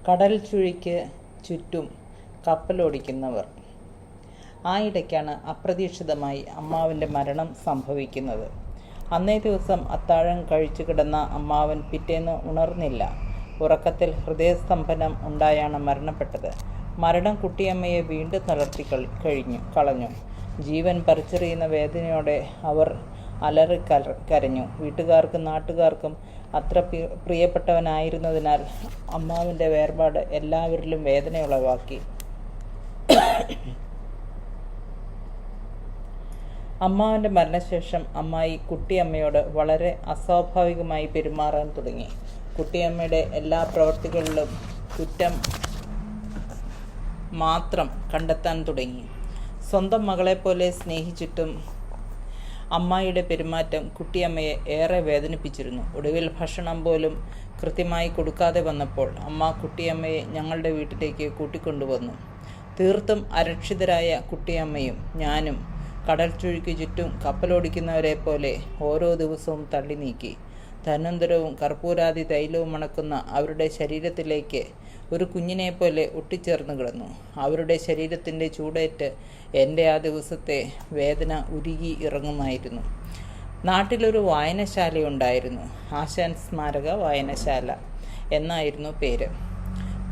കടൽ ചുഴിക്ക് ചുറ്റും കപ്പലോടിക്കുന്നവർ. ആ ഇടയ്ക്കാണ് അപ്രതീക്ഷിതമായി അമ്മാവൻ്റെ മരണം സംഭവിക്കുന്നത്. അന്നേ ദിവസം അത്താഴം കഴിച്ചു കിടന്ന അമ്മാവൻ പിറ്റേന്ന് ഉണർന്നില്ല. ഉറക്കത്തിൽ ഹൃദയസ്തംഭനം ഉണ്ടായാണ് മരണപ്പെട്ടത്. മരണം കുട്ടിയമ്മയെ വീണ്ടും തളർത്തി കളഞ്ഞു. ജീവൻ പറിച്ചെറിയുന്ന വേദനയോടെ അവർ കരഞ്ഞു. വീട്ടുകാർക്കും നാട്ടുകാർക്കും അത്ര പ്രിയപ്പെട്ടവനായിരുന്നതിനാൽ അമ്മാവിൻ്റെ വേർപാട് എല്ലാവരിലും വേദനയുളവാക്കി. അമ്മാവൻ്റെ മരണശേഷം അമ്മായി കുട്ടിയമ്മയോട് വളരെ അസ്വാഭാവികമായി പെരുമാറാൻ തുടങ്ങി. കുട്ടിയമ്മയുടെ എല്ലാ പ്രവൃത്തികളിലും കുറ്റം മാത്രം കണ്ടെത്താൻ തുടങ്ങി. സ്വന്തം മകളെപ്പോലെ സ്നേഹിച്ചിട്ടും അമ്മായിയുടെ പെരുമാറ്റം കുട്ടിയമ്മയെ ഏറെ വേദനിപ്പിച്ചിരുന്നു. ഒടുവിൽ ഭക്ഷണം പോലും കൃത്യമായി കൊടുക്കാതെ വന്നപ്പോൾ അമ്മ കുട്ടിയമ്മയെ ഞങ്ങളുടെ വീട്ടിലേക്ക് കൂട്ടിക്കൊണ്ടുവന്നു. തീർത്തും അരക്ഷിതരായ കുട്ടിയമ്മയും ഞാനും കടൽ ചുഴിക്ക് ചുറ്റും കപ്പലോടിക്കുന്നവരെ പോലെ ഓരോ ദിവസവും തള്ളി നീക്കി. ധന്വന്തരവും കർപ്പൂരാദി തൈലവും മണക്കുന്ന അവരുടെ ശരീരത്തിലേക്ക് ഒരു കുഞ്ഞിനെപ്പോലെ ഒട്ടിച്ചേർന്ന് കിടന്നു. അവരുടെ ശരീരത്തിൻ്റെ ചൂടേറ്റ് എൻ്റെ ആ ദിവസത്തെ വേദന ഉരുകി ഇറങ്ങുമായിരുന്നു. നാട്ടിലൊരു വായനശാലയുണ്ടായിരുന്നു. ആശാൻ സ്മാരക വായനശാല എന്നായിരുന്നു പേര്.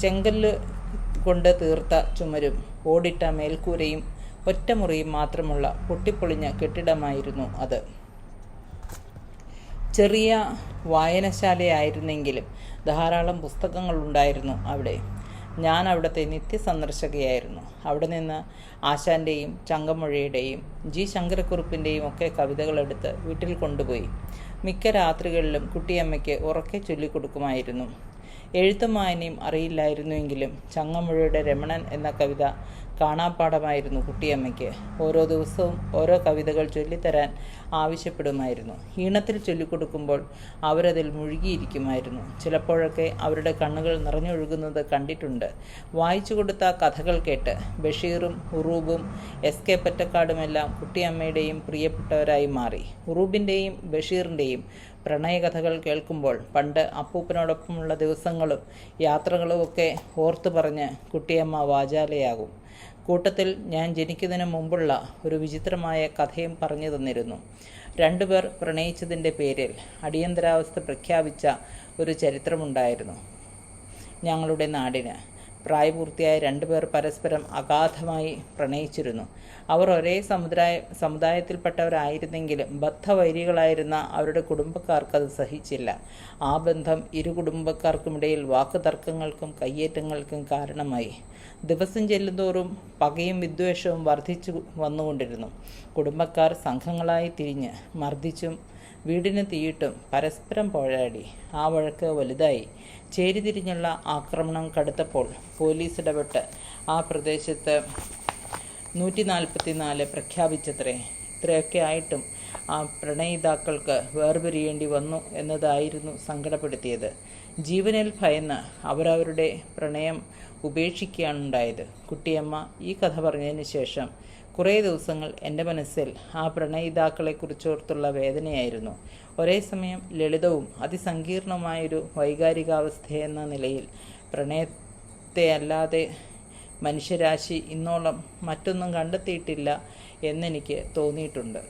ചെങ്കല്ല് കൊണ്ട് തീർത്ത ചുമരും ഓടിട്ട മേൽക്കൂരയും ഒറ്റമുറിയും മാത്രമുള്ള പൊട്ടിപ്പൊളിഞ്ഞ കെട്ടിടമായിരുന്നു അത്. ചെറിയ വായനശാലയായിരുന്നെങ്കിലും ധാരാളം പുസ്തകങ്ങളുണ്ടായിരുന്നു അവിടെ. ഞാൻ അവിടുത്തെ നിത്യസന്ദർശകയായിരുന്നു. അവിടെ നിന്ന് ആശാൻ്റെയും ചങ്കമൊഴിയുടെയും ജി ശങ്കരക്കുറുപ്പിൻ്റെയും ഒക്കെ കവിതകളെടുത്ത് വീട്ടിൽ കൊണ്ടുപോയി മിക്ക രാത്രികളിലും കുട്ടിയമ്മയ്ക്ക് ഉറക്കെ ചൊല്ലിക്കൊടുക്കുമായിരുന്നു. എഴുത്തും വായനയും അറിയില്ലായിരുന്നുവെങ്കിലും ചങ്ങമ്പുഴയുടെ രമണൻ എന്ന കവിത കാണാപ്പാഠമായിരുന്നു കുട്ടിയമ്മയ്ക്ക്. ഓരോ ദിവസവും ഓരോ കവിതകൾ ചൊല്ലിത്തരാൻ ആവശ്യപ്പെടുമായിരുന്നു. ഈണത്തിൽ ചൊല്ലിക്കൊടുക്കുമ്പോൾ അവരതിൽ മുഴുകിയിരിക്കുമായിരുന്നു. ചിലപ്പോഴൊക്കെ അവരുടെ കണ്ണുകൾ നിറഞ്ഞൊഴുകുന്നത് കണ്ടിട്ടുണ്ട്. വായിച്ചു കൊടുത്ത കഥകൾ കേട്ട് ബഷീറും ഉറൂബും SK പൊറ്റക്കാടുമെല്ലാം കുട്ടിയമ്മയുടെയും പ്രിയപ്പെട്ടവരായി മാറി. ഉറൂബിൻ്റെയും ബഷീറിൻ്റെയും പ്രണയകഥകൾ കേൾക്കുമ്പോൾ പണ്ട് അപ്പൂപ്പനോടൊപ്പമുള്ള ദിവസങ്ങളും യാത്രകളുമൊക്കെ ഓർത്തു പറഞ്ഞ് കുട്ടിയമ്മ വാചാലയാകും. കൂട്ടത്തിൽ ഞാൻ ജനിക്കുന്നതിന് മുമ്പുള്ള ഒരു വിചിത്രമായ കഥയും പറഞ്ഞു തന്നിരുന്നു. രണ്ടുപേർ പ്രണയിച്ചതിൻ്റെ പേരിൽ അടിയന്തരാവസ്ഥ പ്രഖ്യാപിച്ച ഒരു ചരിത്രമുണ്ടായിരുന്നു ഞങ്ങളുടെ നാടിന്. പ്രായപൂർത്തിയായ രണ്ടുപേർ പരസ്പരം അഗാധമായി പ്രണയിച്ചിരുന്നു. അവർ ഒരേ സമുദായത്തിൽപ്പെട്ടവരായിരുന്നെങ്കിലും ബദ്ധവൈരികളായിരുന്ന അവരുടെ കുടുംബക്കാർക്കത് സഹിച്ചില്ല. ആ ബന്ധം ഇരു കുടുംബക്കാർക്കുമിടയിൽ വാക്കുതർക്കങ്ങൾക്കും കയ്യേറ്റങ്ങൾക്കും കാരണമായി. ദിവസം ചെല്ലുന്തോറും പകയും വിദ്വേഷവും വർദ്ധിച്ചു വന്നുകൊണ്ടിരുന്നു. കുടുംബക്കാർ സംഘങ്ങളായി തിരിഞ്ഞ് മർദ്ദിച്ചും വീടിന് തീയിട്ടും പരസ്പരം പോരാടി. ആ വഴക്ക് വലുതായി. ചേരിതിരിഞ്ഞുള്ള ആക്രമണം കടുത്തപ്പോൾ പോലീസ് ഇടപെട്ട് ആ പ്രദേശത്ത് 144 പ്രഖ്യാപിച്ചത്രേ. ഇത്രയൊക്കെ ആയിട്ടും ആ പ്രണയിതാക്കൾക്ക് വേർപിരിയേണ്ടി വന്നു എന്നതായിരുന്നു സങ്കടപ്പെടുത്തിയത്. ജീവനിൽ ഭയന്ന് അവരവരുടെ പ്രണയം ഉപേക്ഷിക്കുകയാണുണ്ടായത്. കുട്ടിയമ്മ ഈ കഥ പറഞ്ഞതിന് ശേഷം കുറേ ദിവസങ്ങൾ എൻ്റെ മനസ്സിൽ ആ പ്രണയിതാക്കളെക്കുറിച്ചോർത്തുള്ള വേദനയായിരുന്നു. ഒരേ സമയം ലളിതവും അതിസങ്കീർണമായൊരു വൈകാരികാവസ്ഥയെന്ന നിലയിൽ പ്രണയത്തെ അല്ലാതെ മനുഷ്യരാശി ഇന്നോളം മറ്റൊന്നും കണ്ടെത്തിയിട്ടില്ല എന്നെനിക്ക് തോന്നിയിട്ടുണ്ട്.